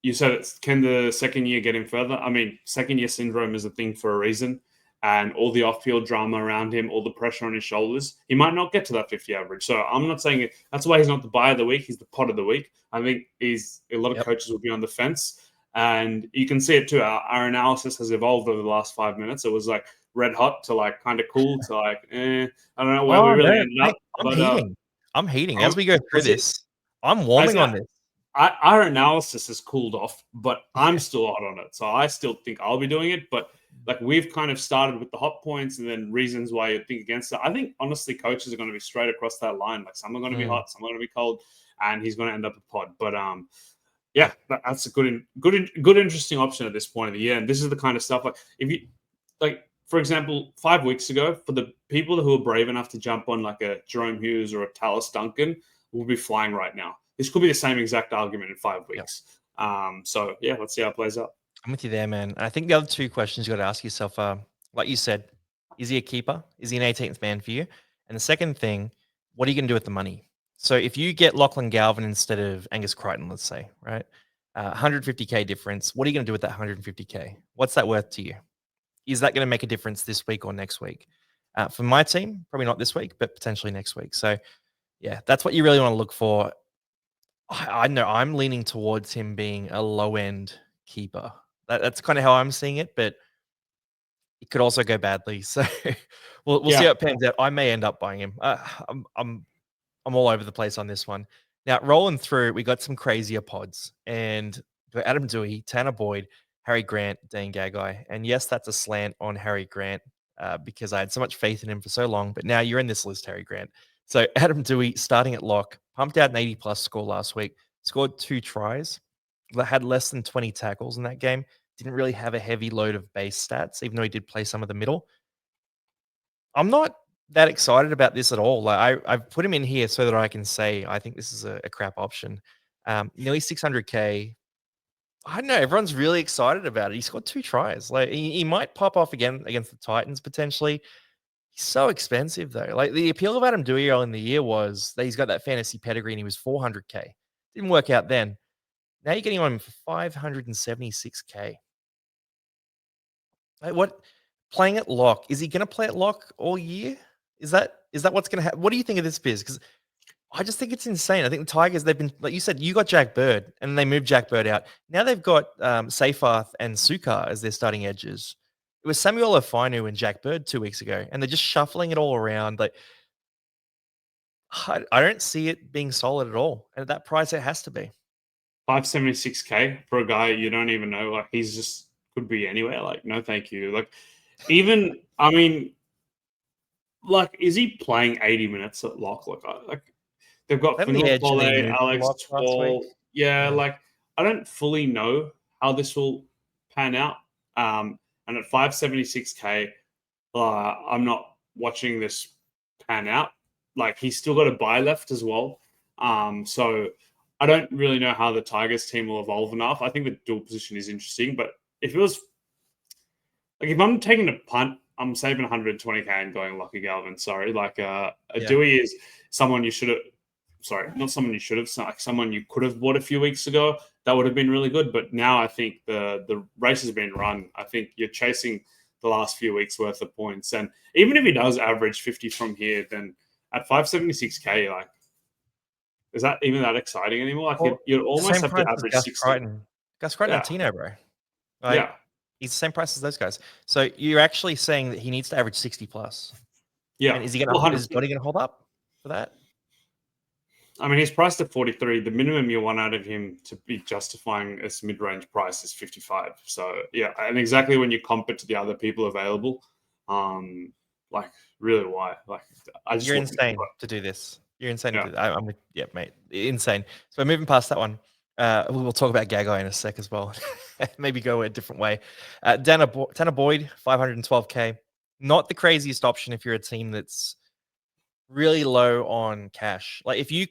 you said can the second year get him further? I mean, second year syndrome is a thing for a reason, and all the off-field drama around him, all the pressure on his shoulders, he might not get to that 50 average. So I'm not saying it. That's why he's not the buy of the week. He's the pot of the week. I think a lot of coaches will be on the fence, and you can see it too. Our analysis has evolved over the last 5 minutes. It was like red hot to like kind of cool to like, I don't know where we really ended up. I'm heating as we go through this. I'm warming on this. Our analysis has cooled off, but I'm still hot on it. So I still think I'll be doing it. But like we've kind of started with the hot points and then reasons why you think against it. I think honestly, coaches are going to be straight across that line. Like some are going to be hot, some are going to be cold, and he's going to end up a pod. But yeah, that's a good, interesting option at this point of the year. And this is the kind of stuff like if you like, for example, 5 weeks ago, for the people who are brave enough to jump on like a Jerome Hughes or a Tallis Duncan, will be flying right now. This could be the same exact argument in 5 weeks. So yeah, let's see how it plays out. I'm with you there, man. And I think the other two questions you got to ask yourself are, like you said, is he a keeper? Is he an 18th man for you? And the second thing, what are you going to do with the money? So if you get Lachlan Galvin instead of Angus Crichton, let's say, right? 150K difference. What are you going to do with that 150K? What's that worth to you? Is that going to make a difference this week or next week? For my team, probably not this week, but potentially next week. So yeah, that's what you really want to look for. I know I'm leaning towards him being a low end keeper. That's kind of how I'm seeing it, but it could also go badly. So we'll see how it pans out. I may end up buying him. I'm all over the place on this one. Now rolling through, we got some crazier pods, and Adam Dewey, Tanner Boyd, Harry Grant, Dane Gagai, and yes, that's a slant on Harry Grant because I had so much faith in him for so long. But now you're in this list, Harry Grant. So Adam Dewey starting at lock, pumped out an 80+ score last week, scored 2 tries, had less than 20 tackles in that game. Didn't really have a heavy load of base stats, even though he did play some of the middle. I'm not that excited about this at all. Like I've put him in here so that I can say I think this is a crap option. Nearly 600K. I don't know. Everyone's really excited about it. He scored 2 tries. Like he might pop off again against the Titans potentially. He's so expensive though. Like the appeal of Adam Dewey early in the year was that he's got that fantasy pedigree and he was 400K. Didn't work out then. Now you're getting on him for 576K. Like what? Playing at lock? Is he going to play at lock all year? Is that what's going to happen? What do you think of this, Biz? Because I just think it's insane. I think the Tigers, they've been, like you said, you got Jack Bird and they moved Jack Bird out. Now they've got Seyfarth and Sukar as their starting edges. It was Samuel Ofinu and Jack Bird 2 weeks ago, and they're just shuffling it all around. Like, I don't see it being solid at all. And at that price, it has to be. 576K for a guy you don't even know. Like, he's just could be anywhere. Like, no, thank you. Like, even, I mean, like, is he playing 80 minutes at lock? Like they've got Fanua Pole, Alex 12. Yeah, like, I don't fully know how this will pan out. And at 576K, I'm not watching this pan out. Like, he's still got a buy left as well. So I don't really know how the Tigers team will evolve enough. I think the dual position is interesting, but if it was like, if I'm taking a punt, I'm saving 120K and going Lucky Galvin. Sorry, like Dewey is someone you should have. Sorry, not someone you should have. Like someone you could have bought a few weeks ago. That would have been really good. But now I think the race has been run. I think you're chasing the last few weeks worth of points, and even if he does average 50 from here, then at 576K, like, is that even that exciting anymore? Like Well, you'd it's the almost same have to price as average Gus 60. Crichton. Gus Crichton and Yeah. Tino, bro. Like, Yeah. he's the same price as those guys. So you're actually saying that he needs to average 60 plus. Yeah. And is he Well, gonna is his 100%. body gonna hold up for that? I mean, he's priced at 43. The minimum you want out of him to be justifying its mid-range price is 55. So yeah, and exactly when you comp it to the other people available, like really why? Like I just You're wouldn't. insane to do this. You're insane to Yeah. do that. I'm with, yeah, mate. Insane. So moving past that one, we'll talk about Gagai in a sec as well. Maybe go a different way. Tanner Boyd, 512K. Not the craziest option if you're a team that's really low on cash. Like if you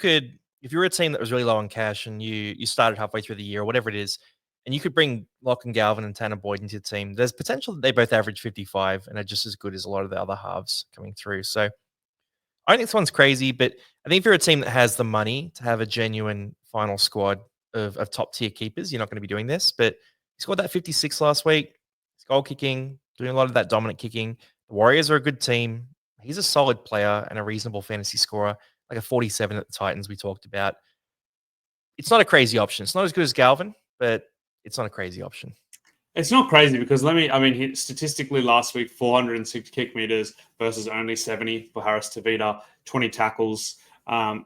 were a team that was really low on cash and you started halfway through the year or whatever it is, and you could bring Lachlan Galvin and Tanner Boyd into your team, there's potential that they both average 55 and are just as good as a lot of the other halves coming through. So I don't think this one's crazy, but I think if you're a team that has the money to have a genuine final squad of top tier keepers, you're not going to be doing this. But he scored that 56 last week. He's goal kicking, doing a lot of that dominant kicking. The Warriors are a good team. He's a solid player and a reasonable fantasy scorer, like a 47 at the Titans we talked about. It's not a crazy option. It's not as good as Galvin, but it's not a crazy option. It's not crazy because he statistically last week 406 kick meters versus only 70 for Harris Tavita, 20 tackles,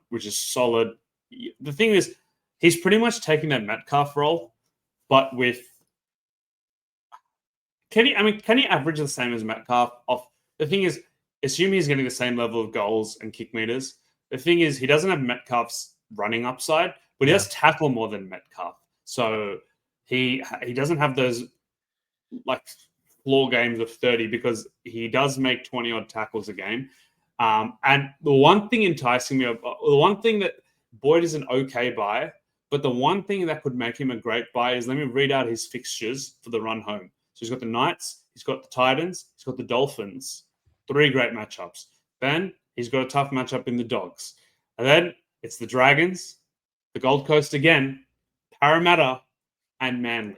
which is solid. The thing is, he's pretty much taking that Metcalf role, but with can he average the same as Metcalf? Off the thing is, assume he's getting the same level of goals and kick meters. The thing is, he doesn't have Metcalf's running upside, but he does tackle more than Metcalf. So he doesn't have those like floor games of 30 because he does make 20 odd tackles a game. And the one thing enticing me, the one thing that Boyd is an okay buy, but the one thing that could make him a great buy is let me read out his fixtures for the run home. So he's got the Knights, he's got the Titans, he's got the Dolphins. 3 great matchups. Then he's got a tough matchup in the Dogs. And then it's the Dragons, the Gold Coast again, Parramatta, and Manly.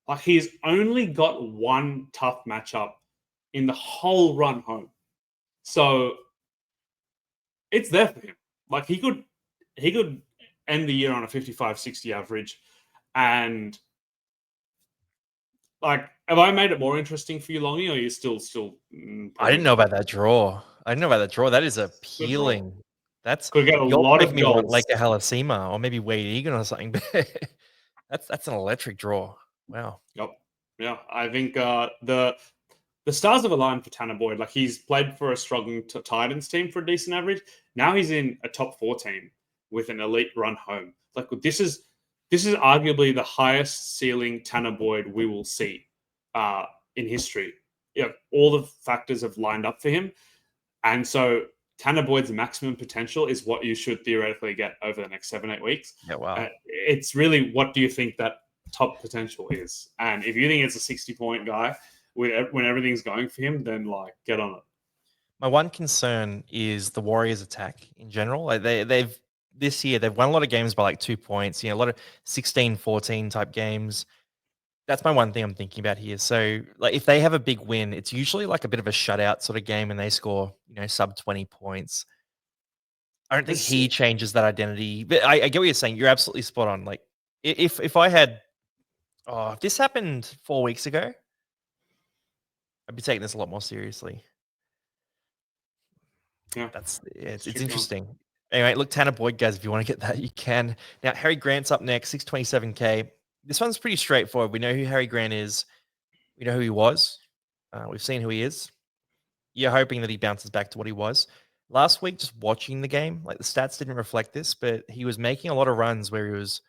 Like he's only got one tough matchup in the whole run home. So it's there for him. Like he could end the year on a 55-60 average. And like, have I made it more interesting for you, Longy, or are you still I didn't know about that draw. That is good draw? appealing. That's Could get a you're lot making of me want goals. like a Halasima or maybe Wade Egan or something. That's an electric draw. Wow. Yep. Yeah. I think the stars have aligned for Tanner Boyd. Like he's played for a struggling Titans team for a decent average. Now he's in a top 4 team with an elite run home. Like this is arguably the highest ceiling Tanner Boyd we will see in history. Yeah, all the factors have lined up for him, and so Tanner Boyd's maximum potential is what you should theoretically get over the next 7-8 weeks. Yeah, wow. It's really what do you think that top potential is, and if you think it's a 60-point guy when everything's going for him, then like get on it. My one concern is the Warriors attack in general. Like they've this year they've won a lot of games by like 2 points, a lot of 16-14 type games. That's my one thing I'm thinking about here. So, like, if they have a big win, it's usually like a bit of a shutout sort of game, and they score, sub 20 points. I don't think he changes that identity. But I get what you're saying. You're absolutely spot on. Like, if I had, if this happened 4 weeks ago, I'd be taking this a lot more seriously. Yeah, it's interesting. Anyway, look, Tanner Boyd, guys, if you want to get that, you can. Now, Harry Grant's up next, 627K. This one's pretty straightforward. We know who Harry Grant is. We know who he was. We've seen who he is. You're hoping that he bounces back to what he was. Last week, just watching the game, like the stats didn't reflect this, but he was making a lot of runs where he was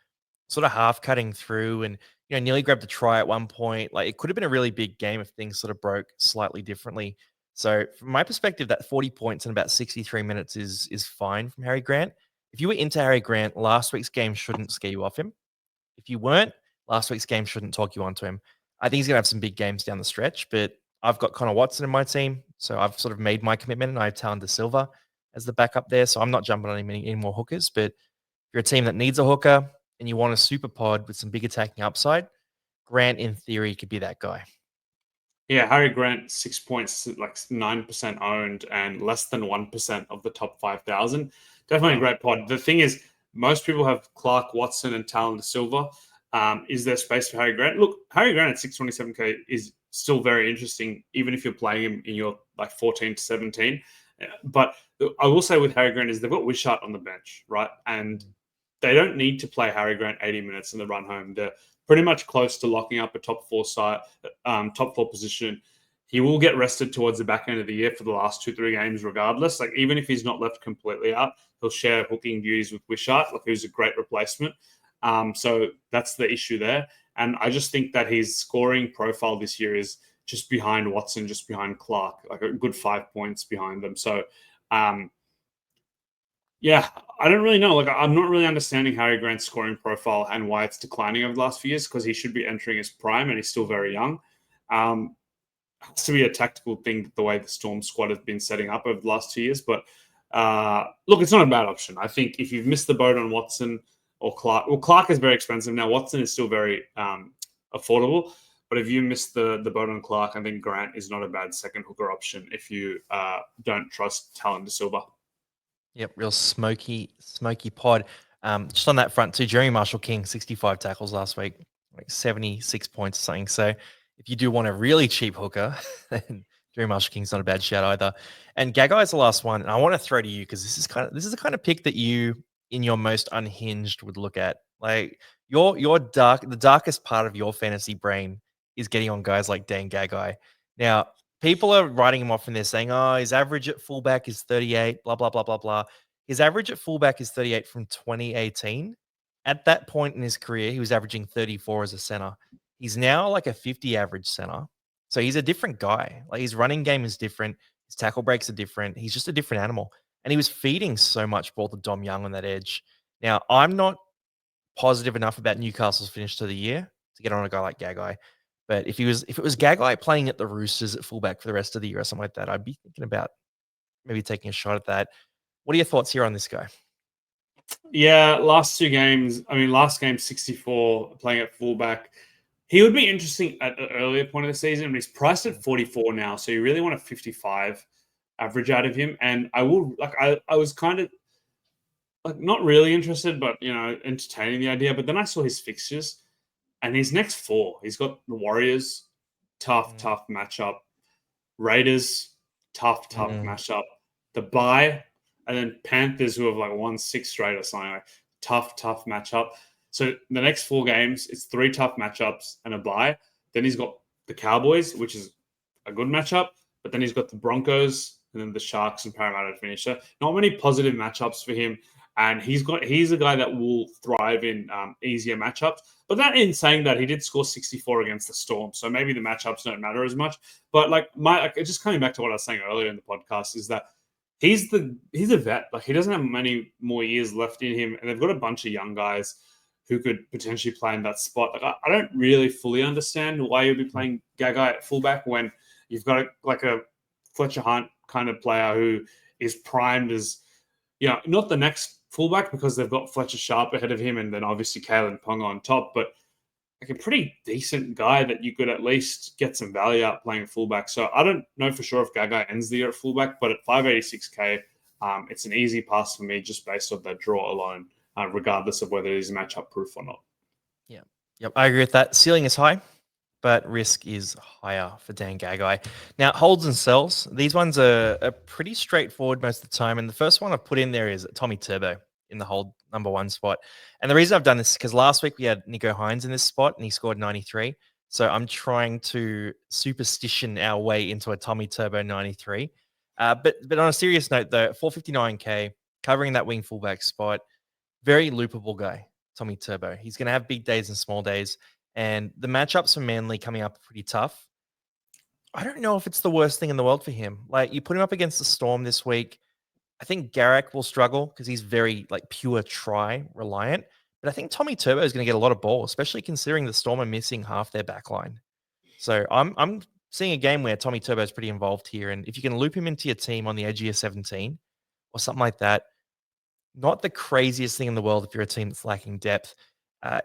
sort of half cutting through and nearly grabbed a try at one point. Like it could have been a really big game if things sort of broke slightly differently. So from my perspective, that 40 points in about 63 minutes is fine from Harry Grant. If you were into Harry Grant, last week's game shouldn't scare you off him. If you weren't, last week's game shouldn't talk you onto him. I think he's going to have some big games down the stretch, but I've got Connor Watson in my team, so I've sort of made my commitment, and I have Talon De Silva as the backup there, so I'm not jumping on any more hookers, but if you're a team that needs a hooker and you want a super pod with some big attacking upside, Grant, in theory, could be that guy. Yeah, Harry Grant, 6 points, like 9% owned and less than 1% of the top 5,000. Definitely a great pod. The thing is, most people have Clark, Watson, and Talon De Silva. Is there space for Harry Grant? Look, Harry Grant at 627k is still very interesting, even if you're playing him in your like 14 to 17. But I will say with Harry Grant is they've got Wishart on the bench, right? And they don't need to play Harry Grant 80 minutes in the run home. They're pretty much close to locking up a top four position. He will get rested towards the back end of the year for the last 2-3 games, regardless. Like even if he's not left completely out, he'll share hooking duties with Wishart, like who's a great replacement. So that's the issue there. And I just think that his scoring profile this year is just behind Watson, just behind Clark, like a good 5 points behind them. So, yeah, I don't really know. Like, I'm not really understanding Harry Grant's scoring profile and why it's declining over the last few years because he should be entering his prime and he's still very young. Has to be a tactical thing the way the Storm squad has been setting up over the last 2 years. But look, it's not a bad option. I think if you've missed the boat on Watson or Clark, well, Clark is very expensive now. Watson is still very affordable. But if you miss the boat on Clark, I think Grant is not a bad second hooker option if you don't trust Talon De Silva. Yep, real smoky pod. Just on that front too, Jeremy Marshall-King, 65 tackles last week, like 76 points or something. So if you do want a really cheap hooker, then Jeremy Marshall-King's not a bad shout either. And Gagai is the last one, and I want to throw to you because this is the kind of pick that you, in your most unhinged, would look at. Like the darkest part of your fantasy brain is getting on guys like Dan Gagai. Now, people are writing him off and they're saying, oh, his average at fullback is 38, blah, blah, blah, blah, blah. His average at fullback is 38 from 2018. At that point in his career, he was averaging 34 as a center. He's now like a 50 average center. So he's a different guy. Like his running game is different. His tackle breaks are different. He's just a different animal. And he was feeding so much ball to Dom Young on that edge. Now, I'm not positive enough about Newcastle's finish to the year to get on a guy like Gagai. But if it was Gagai playing at the Roosters at fullback for the rest of the year or something like that, I'd be thinking about maybe taking a shot at that. What are your thoughts here on this guy? Yeah, last 2 games. I mean, last game 64 playing at fullback. He would be interesting at an earlier point of the season, but he's priced at 44 now, so you really want a 55 average out of him. And I was kind of like not really interested, but entertaining the idea. But then I saw his fixtures. And his next 4, he's got the Warriors, tough matchup. Raiders, tough matchup. The bye, and then Panthers, who have like won 6 straight or something. Like, tough matchup. So the next 4 games, it's 3 tough matchups and a bye. Then he's got the Cowboys, which is a good matchup. But then he's got the Broncos and then the Sharks and Parramatta to finish. So not many positive matchups for him. And he's a guy that will thrive in easier matchups. But that in saying that, he did score 64 against the Storm, so maybe the matchups don't matter as much. But just coming back to what I was saying earlier in the podcast is that he's a vet. Like he doesn't have many more years left in him, and they've got a bunch of young guys who could potentially play in that spot. Like I don't really fully understand why you'd be playing Gagai at fullback when you've got a Fletcher Hunt kind of player who is primed as not the next fullback because they've got Fletcher Sharp ahead of him and then obviously Kalen Ponga on top, but like a pretty decent guy that you could at least get some value out playing fullback. So I don't know for sure if Gagai ends the year at fullback, but at 586k, it's an easy pass for me just based on that draw alone, regardless of whether it is matchup proof or not. Yep, I agree with that. Ceiling is high, but risk is higher for Dan Gagai. Now, holds and sells. These ones are pretty straightforward most of the time. And the first one I've put in there is Tommy Turbo in the hold number 1 spot. And the reason I've done this is because last week we had Nico Hines in this spot and he scored 93. So I'm trying to superstition our way into a Tommy Turbo 93. But on a serious note, though, 459k, covering that wing fullback spot, very loopable guy, Tommy Turbo. He's going to have big days and small days. And the matchups for Manly coming up are pretty tough. I don't know if it's the worst thing in the world for him. Like, you put him up against the Storm this week. I think Garrick will struggle because he's very pure try reliant. But I think Tommy Turbo is going to get a lot of ball, especially considering the Storm are missing half their back line. So I'm seeing a game where Tommy Turbo is pretty involved here. And if you can loop him into your team on the edge of your 17 or something like that, not the craziest thing in the world if you're a team that's lacking depth.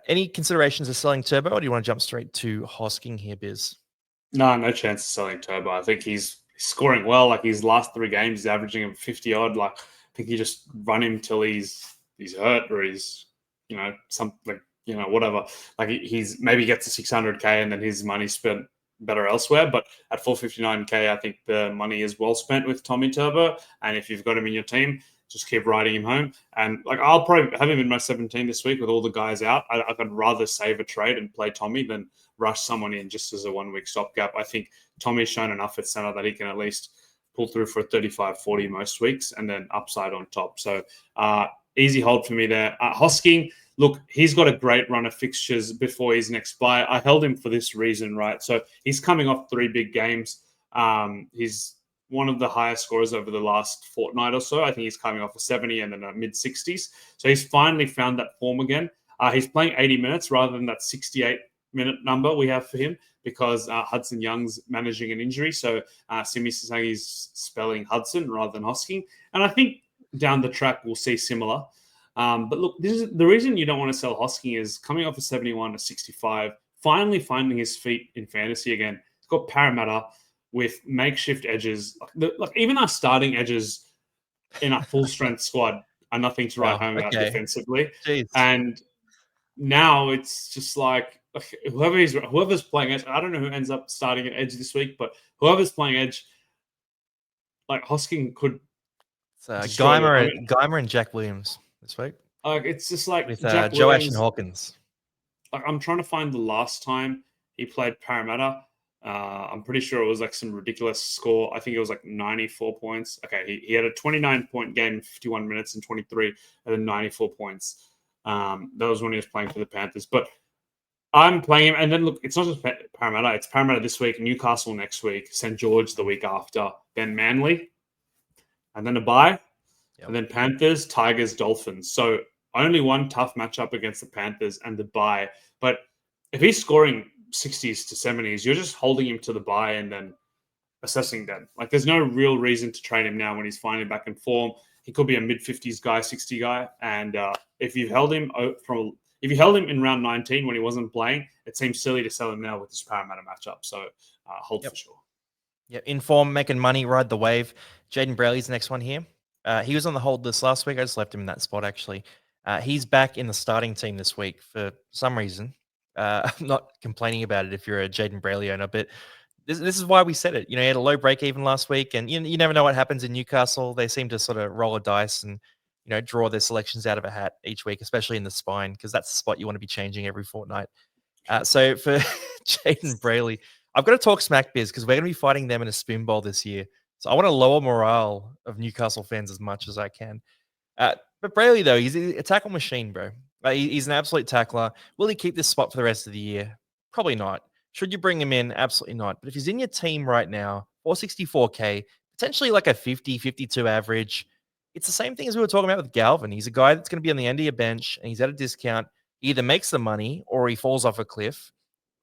Any considerations of selling Turbo, or do you want to jump straight to Hosking here, Biz? No chance of selling Turbo. I think he's scoring well. Like his last 3 games, he's averaging 50 odd. Like I think you just run him till he's he's hurt or he's whatever. Like he's maybe gets to 600K and then his money spent better elsewhere. But at 459K, I think the money is well spent with Tommy Turbo. And if you've got him in your team, just keep riding him home. And like I'll probably have him in my 17 this week with all the guys out. I'd rather save a trade and play Tommy than rush someone in just as a 1 week stopgap. I think Tommy's shown enough at center that he can at least pull through for a 35-40 most weeks and then upside on top. So easy hold for me there. Hosking, look, he's got a great run of fixtures before his next bye. I held him for this reason, right? So he's coming off 3 big games. He's one of the highest scorers over the last fortnight or so. I think he's coming off a 70 and then a mid-60s. So he's finally found that form again. He's playing 80 minutes rather than that 68-minute number we have for him because Hudson Young's managing an injury. So Simi Sasangi's spelling Hudson rather than Hosking. And I think down the track we'll see similar. But look, this is the reason you don't want to sell Hosking is coming off a 71 to 65, finally finding his feet in fantasy again. He's got Parramatta with makeshift edges. Like even our starting edges in a full strength squad are nothing to write home about defensively. Jeez. And now it's just like whoever's playing edge. I don't know who ends up starting at edge this week, but whoever's playing edge, like Hosking could. Geimer and Jack Williams this week. It's just like with Jack Joe Williams, Ash and Hawkins. Like I'm trying to find the last time he played Parramatta. I'm pretty sure it was like some ridiculous score. I think it was like 94 points. Okay, he had a 29-point game in 51 minutes and 23 and then 94 points. That was when he was playing for the Panthers. But I'm playing him. And then look, it's not just Parramatta. It's Parramatta this week, Newcastle next week, St. George the week after, then Manly, and then a bye, and then Panthers, Tigers, Dolphins. So only one tough matchup against the Panthers and the bye. But if he's scoring 60s to 70s, you're just holding him to the bye and then assessing them. Like there's no real reason to trade him now when he's finally back in form. He could be a mid-50s guy, 60 guy. And if you held him in round 19 when he wasn't playing, it seems silly to sell him now with this Parramatta matchup. So hold for sure. Yeah, in form, making money, ride the wave. Jaden Brayley's the next one here. He was on the hold list last week. I just left him in that spot, actually. He's back in the starting team this week for some reason. I'm not complaining about it if you're a Jaden Brayley owner, but this is why we said it. You know, he had a low break even last week, and you never know what happens in Newcastle. They seem to sort of roll a dice and, you know, draw their selections out of a hat each week, especially in the spine, because that's the spot you want to be changing every fortnight. So for Jaden Brayley, I've got to talk smack biz because we're going to be fighting them in a spoon bowl this year. So I want to lower morale of Newcastle fans as much as I can. But Brayley, though, he's a tackle machine, bro. He's an absolute tackler. Will he keep this spot for the rest of the year? Probably not. Should you bring him in? Absolutely not. But if he's in your team right now, 464K, potentially like a 50, 52 average, it's the same thing as we were talking about with Galvin. He's a guy that's going to be on the end of your bench and he's at a discount. He either makes the money or he falls off a cliff.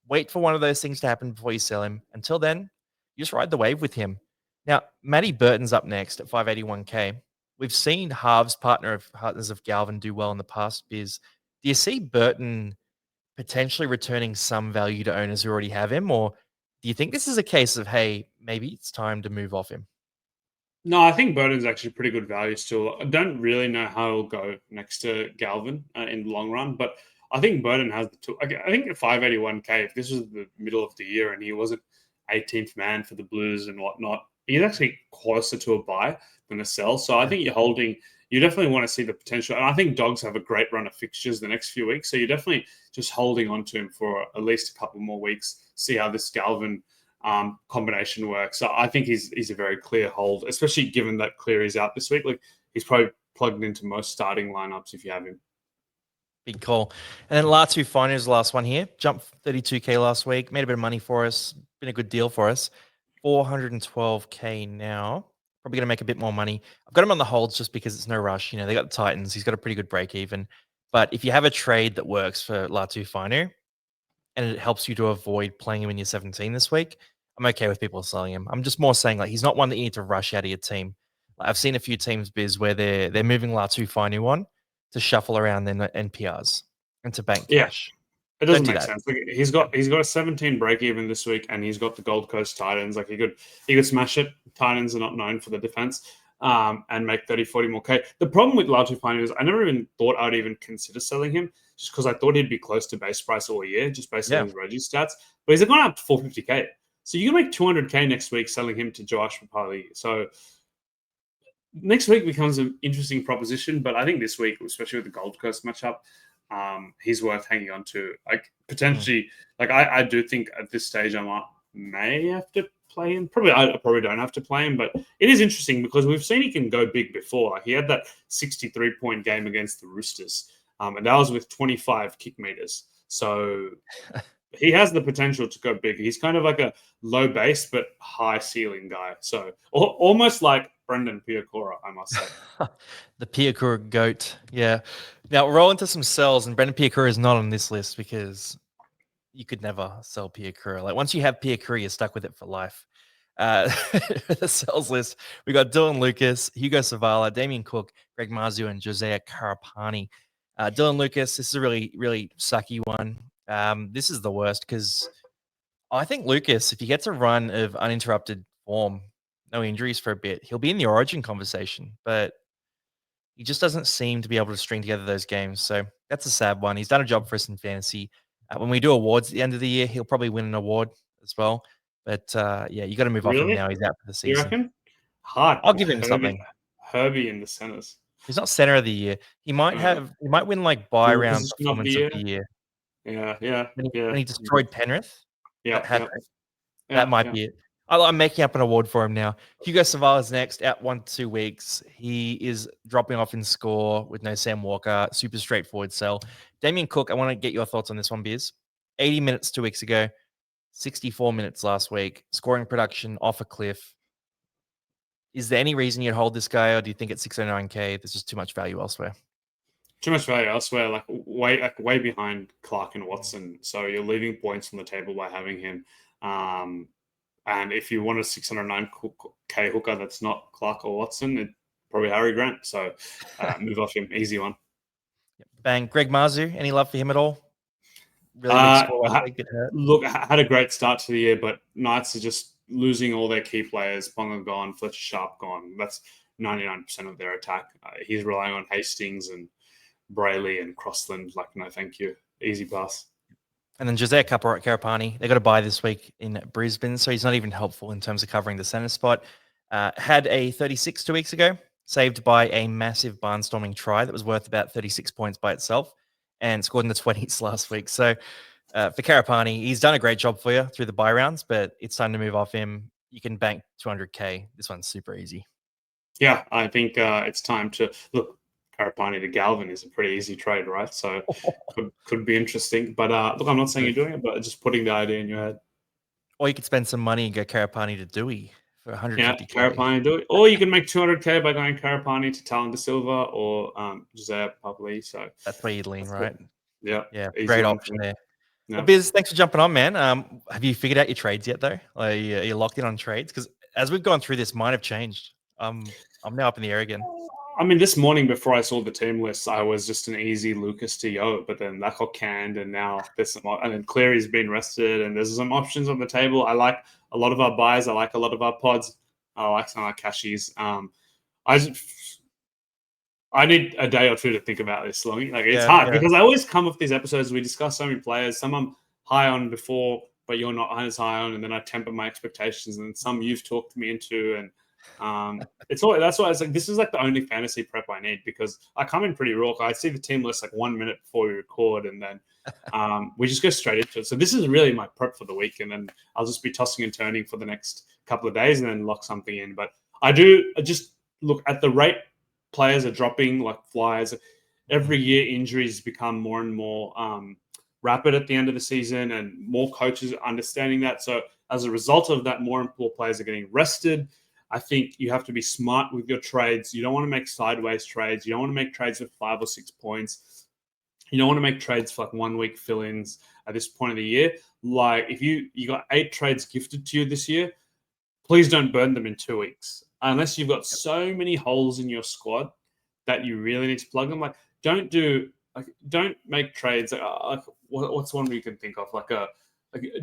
Wait for one of those things to happen before you sell him. Until then, you just ride the wave with him. Now, Matty Burton's up next at 581K. We've seen halves partners of Galvin do well in the past, Biz. Do you see Burton potentially returning some value to owners who already have him? Or do you think this is a case of, hey, maybe it's time to move off him? No, I think Burton's actually pretty good value still. I don't really know how he'll go next to Galvin in the long run, but I think Burton has the tool. I think at 581K, if this was the middle of the year and he wasn't 18th man for the Blues and whatnot, he's actually closer to a buy than a sell. So I think you definitely want to see the potential. And I think Dogs have a great run of fixtures the next few weeks. So you're definitely just holding on to him for at least a couple more weeks, see how this Galvin combination works. So I think he's a very clear hold, especially given that Cleary's out this week. Like he's probably plugged into most starting lineups if you have him. Big call. And then Latu Finer's the last one here. Jumped 32K last week. Made a bit of money for us. Been a good deal for us. 412K now. Probably going to make a bit more money. I've got him on the holds just because it's no rush. You know, they got the Titans. He's got a pretty good break even. But if you have a trade that works for Latu Finer and it helps you to avoid playing him in your 17 this week, I'm okay with people selling him. I'm just more saying like he's not one that you need to rush out of your team. Like, I've seen a few teams, Biz, where they're moving Latu Finer on to shuffle around their NPRs and to bank cash. It doesn't make sense. Like, he's got a 17 break even this week, and he's got the Gold Coast Titans. Like he could smash it. Titans are not known for the defense. and make 30, 40 more K. The problem with Latufani is I never even thought I'd even consider selling him just because I thought he'd be close to base price all year, just based on his Reggie stats. But he's gone up to 450K. So you can make 200K next week selling him to Josh Papali. So next week becomes an interesting proposition, but I think this week, especially with the Gold Coast matchup, he's worth hanging on to. Like potentially, like I do think at this stage may have to play him. I probably don't have to play him, but it is interesting because we've seen he can go big before. Like he had that 63-point game against the Roosters, and that was with 25 kick meters. So he has the potential to go big. He's kind of like a low base but high ceiling guy. So almost like Brendan Piakura, I must say. The Piakura goat. Yeah. Now roll into some sells, and Brendan Piakura is not on this list because you could never sell Piakura. Like once you have Piakura, you're stuck with it for life. The sales list, we got Dylan Lucas, Hugo Savala, Damien Cook, Greg Marzu, and Josiah Karapani. Dylan Lucas, this is a really, really sucky one. This is the worst because I think Lucas, if he gets a run of uninterrupted form, no injuries for a bit, he'll be in the origin conversation, but he just doesn't seem to be able to string together those games. So that's a sad one. He's done a job for us in fantasy. When we do awards at the end of the year, he'll probably win an award as well. But yeah, you got to move off him now. He's out for the You season. reckon? Hard. I'll give him something. Herbie in the centers. He's not center of the year. He might win like buy round performance of the year. Yeah. When he destroyed Penrith. Yeah. That might be it. I'm making up an award for him now. Hugo Savala's next, out 1 to 2 weeks. He is dropping off in score with no Sam Walker. Super straightforward sell. Damien Cook, I want to get your thoughts on this one, Biz. 80 minutes 2 weeks ago, 64 minutes last week. Scoring production off a cliff. Is there any reason you'd hold this guy, or do you think at 609K, there's just too much value elsewhere? Too much value elsewhere, like way behind Clark and Watson. So you're leaving points on the table by having him. And if you want a 609K hooker that's not Clark or Watson, it's probably Harry Grant. So move off him. Easy one. Bang. Greg Marzu, any love for him at all? Really big score, I think. Look, had a great start to the year, but Knights are just losing all their key players. Ponga gone, Fletcher Sharp gone. That's 99% of their attack. He's relying on Hastings and Brayley and Crossland. Like, no, thank you. Easy pass. And then Josiah Karapani, they got a bye this week in Brisbane, so he's not even helpful in terms of covering the centre spot. Had a 36 2 weeks ago, saved by a massive barnstorming try that was worth about 36 points by itself, and scored in the 20s last week. So for Karapani, he's done a great job for you through the bye rounds, but it's time to move off him. You can bank 200K. This one's super easy. Yeah, I think it's time to look. Karapani to Galvin is a pretty easy trade, right? So could be interesting. But look, I'm not saying you're doing it, but just putting the idea in your head. Or you could spend some money and go Karapani to Dewey for 150K. Yeah, Karapani Dewey. Or you can make 200K by going Karapani to Talon De Silva or Josiah Papali. So that's where you'd lean, right? Yeah. Great option there. Yeah. Well, Biz, thanks for jumping on, man. Have you figured out your trades yet, though? Are you locked in on trades? Because as we've gone through this, mine have changed. I'm now up in the air again. I mean, this morning before I saw the team list, I was just an easy Lucas to Yo, but then that got canned, and now there's some. And then Cleary's been rested, and there's some options on the table. I like a lot of our buys. I like a lot of our pods. I like some of our cashies. I need a day or two to think about this, Longy. Like it's hard because I always come off these episodes. We discuss so many players. Some I'm high on before, but you're not as high on, and then I temper my expectations. And some you've talked me into, and that's why it's like this is like the only fantasy prep I need because I come in pretty raw. I see the team list like 1 minute before we record, and then we just go straight into it. So this is really my prep for the week, and then I'll just be tossing and turning for the next couple of days, and then lock something in. But I just look at the rate players are dropping like flies. Every year, injuries become more and more rapid at the end of the season, and more coaches are understanding that. So as a result of that, more and more players are getting rested. I think you have to be smart with your trades. You don't want to make sideways trades. You don't want to make trades with 5 or 6 points. You don't want to make trades for like 1 week fill-ins at this point of the year. Like if you got 8 trades gifted to you this year, please don't burn them in 2 weeks. Unless you've got so many holes in your squad that you really need to plug them. Like don't make trades. Like what's one we can think of?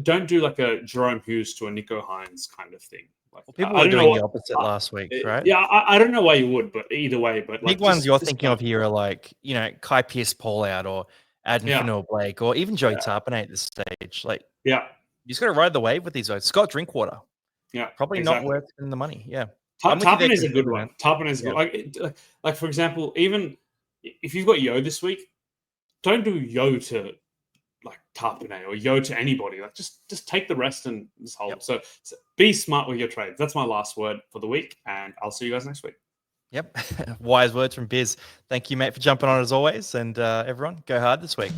Don't do like a Jerome Hughes to a Nico Hines kind of thing. Like, Well, people I were don't know doing what. the opposite last week, right? Yeah, I don't know why you would, but either way, but Big like ones you're just thinking of here are like, Kai Pierce Paul out or Adam yeah, Fanua Blake or even Joey yeah, Tarpanay at this stage. Like, yeah, you just got to ride the wave with these guys. Scott Drinkwater, yeah, probably not exactly. worth spending the money. Yeah. I'm with you there Tarpon is a good completely, one. man. Tarpon is Yeah. good. Like for example, even if you've got Yo this week, don't do Yo to like Tarpane or Yo to anybody. Like just take the rest and just hold. Yep. So be smart with your trades. That's my last word for the week, and I'll see you guys next week. Yep. Wise words from Biz. Thank you, mate, for jumping on as always. And everyone, go hard this week.